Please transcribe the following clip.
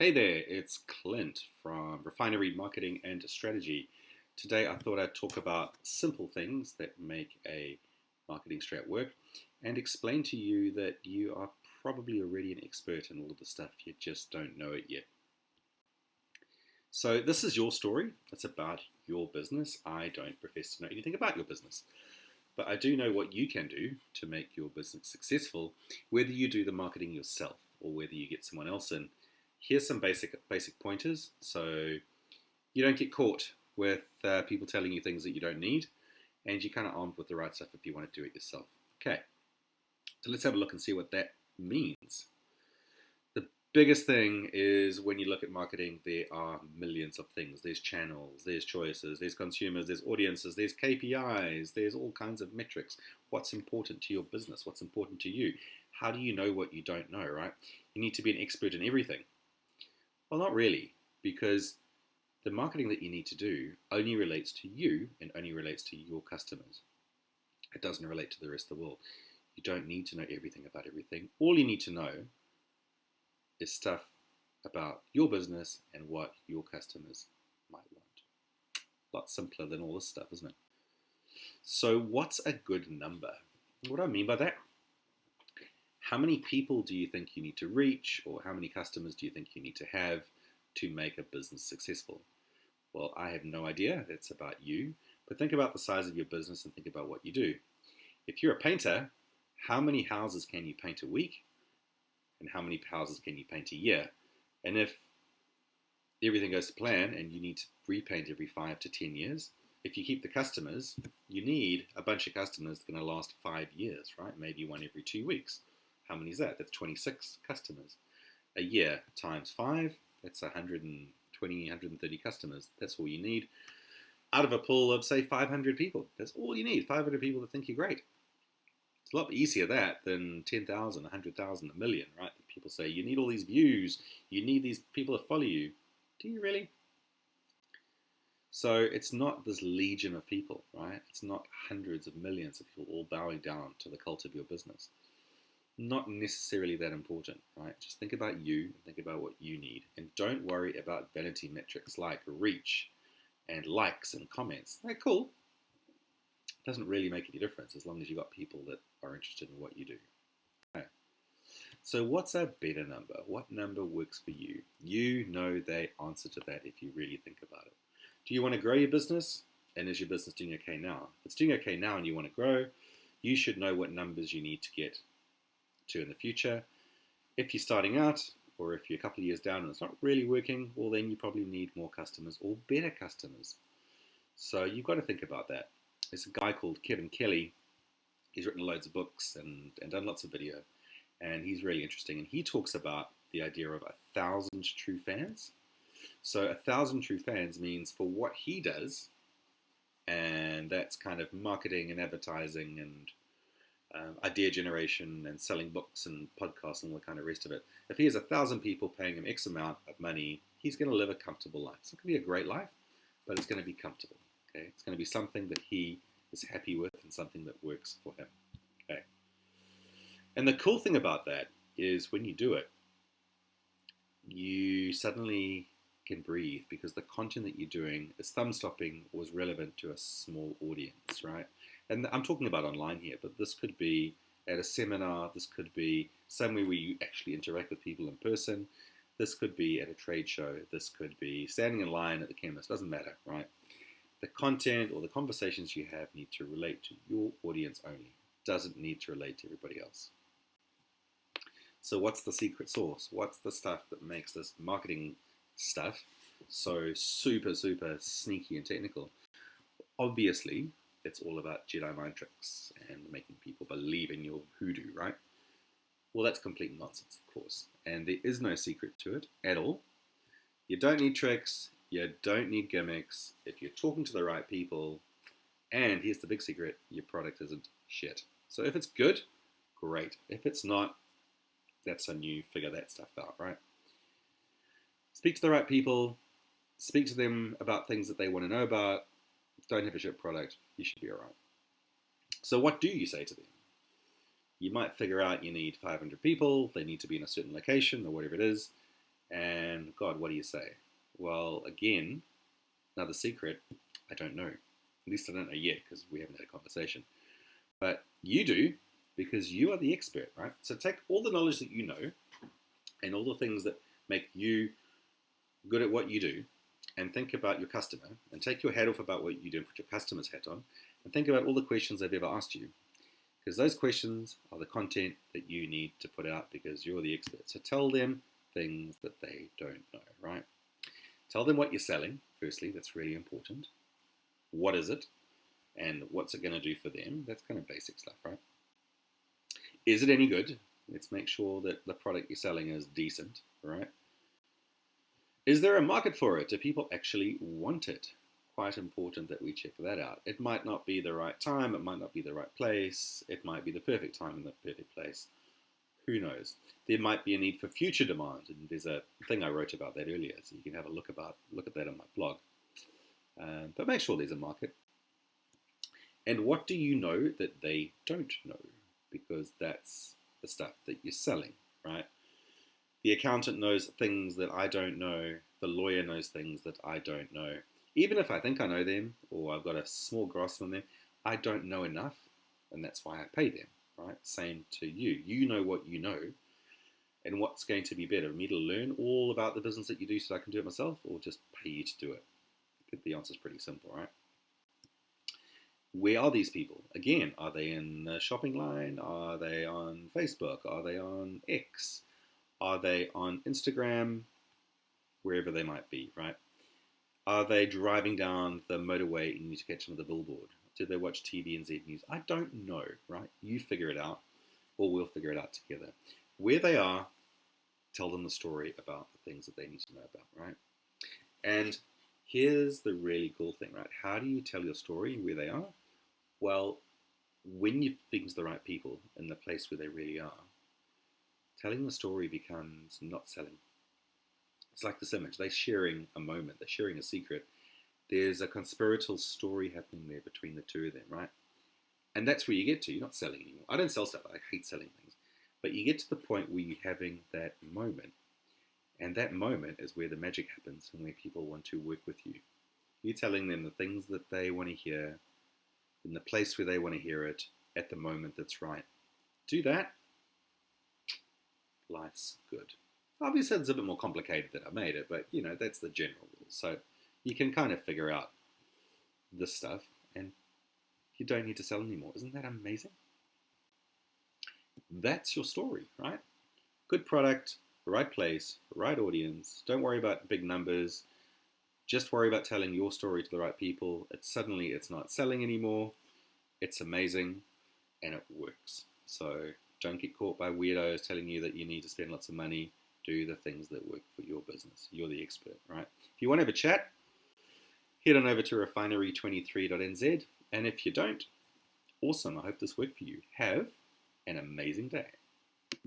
Hey there, it's Clint from Refinery Marketing and Strategy. Today I thought I'd talk about simple things that make a marketing strat work and explain to you that you are probably already an expert in all of the stuff, you just don't know it yet. So this is your story, it's about your business. I don't profess to know anything about your business, but I do know what you can do to make your business successful, whether you do the marketing yourself or whether you get someone else in. Here's some basic pointers so you don't get caught with people telling you things that you don't need, and you're kind of armed with the right stuff if you want to do it yourself. Okay, so let's have a look and see what that means. The biggest thing is when you look at marketing, there are millions of things. There's channels, there's choices, there's consumers, there's audiences, there's KPIs, there's all kinds of metrics. What's important to your business? What's important to you? How do you know what you don't know, right? You need to be an expert in everything. Well, not really, because the marketing that you need to do only relates to you and only relates to your customers. It doesn't relate to the rest of the world. You don't need to know everything about everything. All you need to know is stuff about your business and what your customers might want. A lot simpler than all this stuff, isn't it? So what's a good number? What do I mean by that? How many people do you think you need to reach, or how many customers do you think you need to have to make a business successful? Well, I have no idea. That's about you. But think about the size of your business and think about what you do. If you're a painter, how many houses can you paint a week? And how many houses can you paint a year? And if everything goes to plan and you need to repaint every 5 to 10 years, if you keep the customers, you need a bunch of customers that are going to last 5 years, right? Maybe one every 2 weeks. How many is that? That's 26 customers. A year times 5, that's 120, 130 customers. That's all you need. Out of a pool of, say, 500 people. That's all you need, 500 people that think you're great. It's a lot easier that than 10,000, 100,000, a million, right? People say, you need all these views, you need these people to follow you. Do you really? So it's not this legion of people, right? It's not hundreds of millions of people all bowing down to the cult of your business. Not necessarily that important, right? Just think about you, think about what you need, and don't worry about vanity metrics like reach and likes and comments. They're cool. It doesn't really make any difference as long as you've got people that are interested in what you do. Okay. So what's a better number? What number works for you? You know the answer to that if you really think about it. Do you want to grow your business? And is your business doing okay now? If it's doing okay now and you want to grow, you should know what numbers you need to get to in the future. If you're starting out, or if you're a couple of years down and it's not really working, well then you probably need more customers or better customers. So you've got to think about that. There's a guy called Kevin Kelly. He's written loads of books and done lots of video, and he's really interesting, and he talks about the idea of 1,000 true fans. So 1,000 true fans means for what he does, and that's kind of marketing and advertising and idea generation and selling books and podcasts and all the kind of rest of it. If he has 1,000 people paying him X amount of money, he's going to live a comfortable life. It's not going to be a great life, but it's going to be comfortable. Okay, it's going to be something that he is happy with and something that works for him. Okay, and the cool thing about that is when you do it, you suddenly can breathe because the content that you're doing is thumb-stopping or is relevant to a small audience, right? And I'm talking about online here, but this could be at a seminar, this could be somewhere where you actually interact with people in person, this could be at a trade show, this could be standing in line at the chemist, doesn't matter, right? The content or the conversations you have need to relate to your audience only, doesn't need to relate to everybody else. So what's the secret sauce? What's the stuff that makes this marketing stuff so super, super sneaky and technical? Obviously, it's all about Jedi mind tricks and making people believe in your hoodoo, right? Well, that's complete nonsense, of course. And there is no secret to it at all. You don't need tricks. You don't need gimmicks. If you're talking to the right people, and here's the big secret, your product isn't shit. So if it's good, great. If it's not, that's on you. Figure that stuff out, right? Speak to the right people. Speak to them about things that they want to know about. Don't have a shit product. You should be all right. So what do you say to them? You might figure out you need 500 people. They need to be in a certain location or whatever it is. And God, what do you say? Well, again, another secret, I don't know. At least I don't know yet because we haven't had a conversation. But you do because you are the expert, right? So take all the knowledge that you know and all the things that make you good at what you do and think about your customer and take your hat off about what you do and put your customer's hat on and think about all the questions they've ever asked you. Because those questions are the content that you need to put out because you're the expert. So tell them things that they don't know, right? Tell them what you're selling, firstly, that's really important. What is it? And what's it going to do for them? That's kind of basic stuff, right? Is it any good? Let's make sure that the product you're selling is decent, right? Is there a market for it? Do people actually want it? Quite important that we check that out. It might not be the right time, it might not be the right place, it might be the perfect time and the perfect place. Who knows? There might be a need for future demand, and there's a thing I wrote about that earlier, so you can have a look at that on my blog. But make sure there's a market. And what do you know that they don't know? Because that's the stuff that you're selling, right? The accountant knows things that I don't know. The lawyer knows things that I don't know. Even if I think I know them or I've got a small grasp on them, I don't know enough, and that's why I pay them, right? Same to you. You know what you know, and what's going to be better, me to learn all about the business that you do so I can do it myself, or just pay you to do it? I think the answer is pretty simple, right? Where are these people? Again, are they in the shopping line? Are they on Facebook? Are they on X? Are they on Instagram? Wherever they might be, right? Are they driving down the motorway and you need to catch them with a billboard? Do they watch TVNZ News? I don't know, right? You figure it out, or we'll figure it out together. Where they are, tell them the story about the things that they need to know about, right? And here's the really cool thing, right? How do you tell your story where they are? Well, when you're speaking to the right people in the place where they really are, telling the story becomes not selling. It's like this image. They're sharing a moment. They're sharing a secret. There's a conspiratorial story happening there between the two of them, right? And that's where you get to. You're not selling anymore. I don't sell stuff. I hate selling things. But you get to the point where you're having that moment. And that moment is where the magic happens and where people want to work with you. You're telling them the things that they want to hear in the place where they want to hear it at the moment that's right. Do that. Life's good. Obviously, it's a bit more complicated than I made it, but that's the general rule. So you can kind of figure out this stuff, and you don't need to sell anymore. Isn't that amazing? That's your story, right? Good product, right place, right audience. Don't worry about big numbers. Just worry about telling your story to the right people. It's not selling anymore. It's amazing, and it works. So don't get caught by weirdos telling you that you need to spend lots of money. Do the things that work for your business. You're the expert, right? If you want to have a chat, head on over to refinery23.nz. And if you don't, awesome. I hope this worked for you. Have an amazing day.